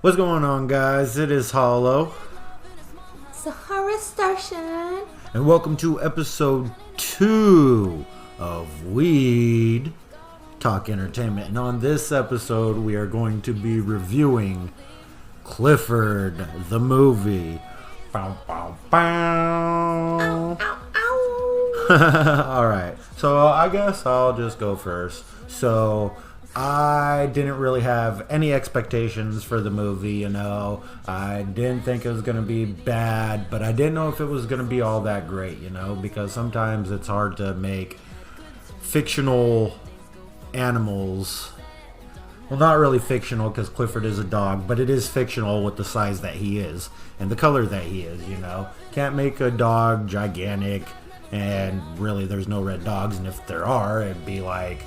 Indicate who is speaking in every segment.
Speaker 1: What's going on, guys? It is Hollow,
Speaker 2: Sahara Station.
Speaker 1: and welcome to episode 2 of Weed Talk Entertainment. And on this episode, we are going to be reviewing Clifford, the movie. Bow, bow, bow.
Speaker 2: Ow, ow.
Speaker 1: Alright, so I guess I'll just go first. So, I didn't really have any expectations for the movie, I didn't think it was going to be bad, but I didn't know if it was going to be all that great, because sometimes it's hard to make fictional animals. Well, not really fictional because Clifford is a dog, but it is fictional with the size that he is and the color that he is, Can't make a dog gigantic, and really there's no red dogs, and if there are, it'd be like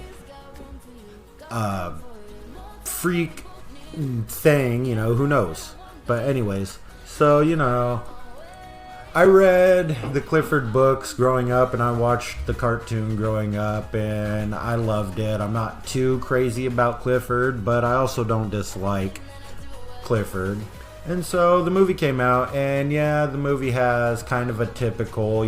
Speaker 1: freak thing, who knows. But anyways, so I read the Clifford books growing up, and I watched the cartoon growing up, and I loved it. I'm not too crazy about Clifford, but I also don't dislike Clifford. And so the movie came out, and yeah, the movie has kind of a typical,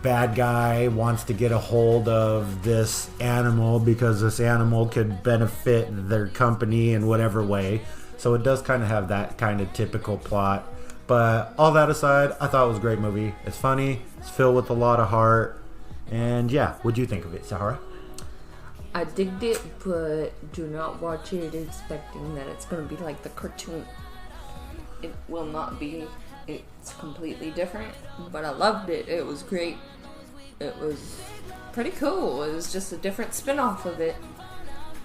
Speaker 1: bad guy wants to get a hold of this animal because this animal could benefit their company in whatever way. So it does kind of have that kind of typical plot. But all that aside, I thought it was a great movie. It's funny, it's filled with a lot of heart. And yeah, what'd you think of it, Sahara?
Speaker 2: I digged it, but do not watch it expecting that it's going to be like the cartoon. It will not be. It's completely different, but I loved it. It was great. It was pretty cool. It was just a different spin-off of it,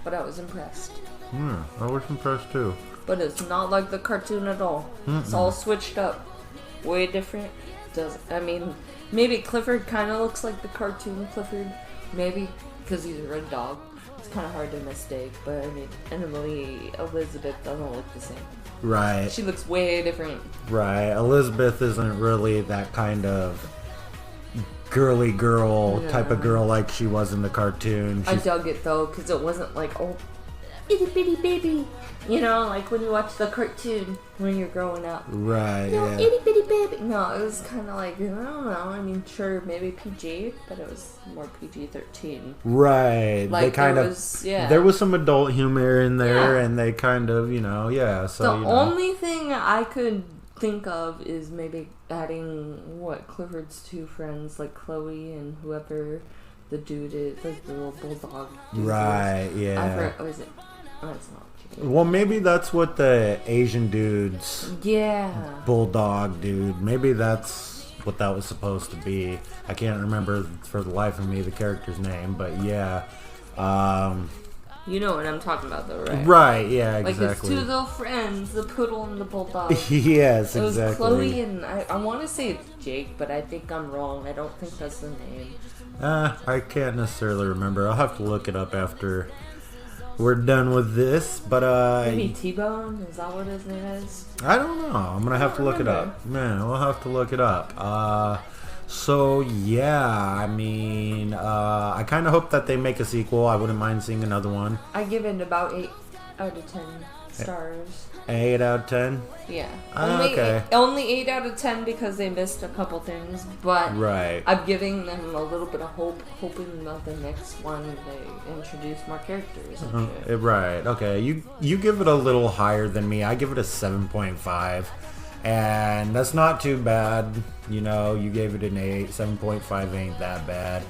Speaker 2: but I was impressed.
Speaker 1: I was impressed too.
Speaker 2: But it's not like the cartoon at all. It's all switched up. Way different. Maybe Clifford kind of looks like the cartoon Clifford. Maybe, because he's a red dog. It's kind of hard to mistake, but Emily Elizabeth doesn't look the same.
Speaker 1: Right.
Speaker 2: She looks way different.
Speaker 1: Right. Elizabeth isn't really that kind of girly girl type of girl like she was in the cartoon.
Speaker 2: I dug it though, because it wasn't like, oh, itty bitty baby. Like when you watch the cartoon when you're growing up.
Speaker 1: Right, yeah.
Speaker 2: Itty bitty baby. No, it was kind of like, I don't know. Sure, maybe PG, but it was more PG-13.
Speaker 1: Right.
Speaker 2: Like
Speaker 1: they kind there was some adult humor in there, and they kind of, so
Speaker 2: the only thing I could think of is maybe adding Clifford's two friends, like Chloe and whoever the dude is, like the little bulldog.
Speaker 1: Right, yeah.
Speaker 2: I forgot, was it? Oh, it's not.
Speaker 1: Well, maybe that's what the Asian dude's bulldog dude. Maybe that's what that was supposed to be. I can't remember for the life of me the character's name, but yeah.
Speaker 2: You know what I'm talking about, though, right?
Speaker 1: Right, yeah, exactly.
Speaker 2: Like his two little friends, the poodle and the bulldog.
Speaker 1: Yes,
Speaker 2: it was
Speaker 1: exactly.
Speaker 2: Chloe and I want to say it's Jake, but I think I'm wrong. I don't think that's the name.
Speaker 1: I can't necessarily remember. I'll have to look it up after we're done with this, but
Speaker 2: maybe T-Bone? Is that what his name is?
Speaker 1: I don't know. I'm gonna have to look it up. Man, we'll have to look it up. So yeah, I kind of hope that they make a sequel. I wouldn't mind seeing another one.
Speaker 2: I give it about 8 out of 10 stars.
Speaker 1: 8 out of 10?
Speaker 2: Yeah.
Speaker 1: Okay.
Speaker 2: Only 8 out of 10 because they missed a couple things, but
Speaker 1: right.
Speaker 2: I'm giving them a little bit of hope, hoping that the next one they introduce more characters.
Speaker 1: Right. Okay. You give it a little higher than me. I give it a 7.5. And that's not too bad. You gave it an 8. 7.5 ain't that bad.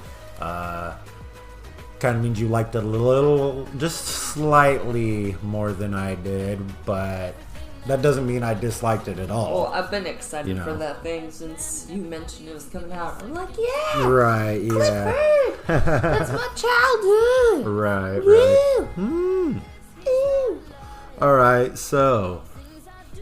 Speaker 1: Kind of means you liked it a little, just slightly more than I did, but that doesn't mean I disliked it at all.
Speaker 2: Well, I've been excited for that thing since you mentioned it was coming out. I'm like, yeah!
Speaker 1: Right, yeah.
Speaker 2: Clifford! That's my childhood!
Speaker 1: Right,
Speaker 2: Woo!
Speaker 1: Alright, so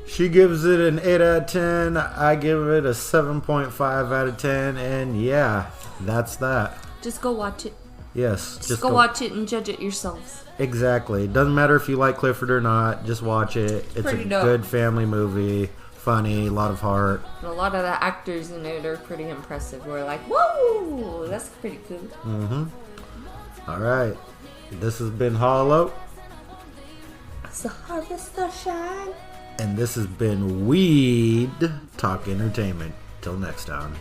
Speaker 1: she gives it an 8 out of 10. I give it a 7.5 out of 10, and yeah, that's that.
Speaker 2: Just go watch it.
Speaker 1: Yes.
Speaker 2: Just go watch it and judge it yourselves.
Speaker 1: Exactly. Doesn't matter if you like Clifford or not. Just watch it. It's
Speaker 2: pretty
Speaker 1: a
Speaker 2: dope.
Speaker 1: Good family movie. Funny. A lot of heart.
Speaker 2: And a lot of the actors in it are pretty impressive. We're like, whoa, that's pretty cool.
Speaker 1: All right. This has been Hollow.
Speaker 2: So harvest the shine.
Speaker 1: And this has been Weed Talk Entertainment. Till next time.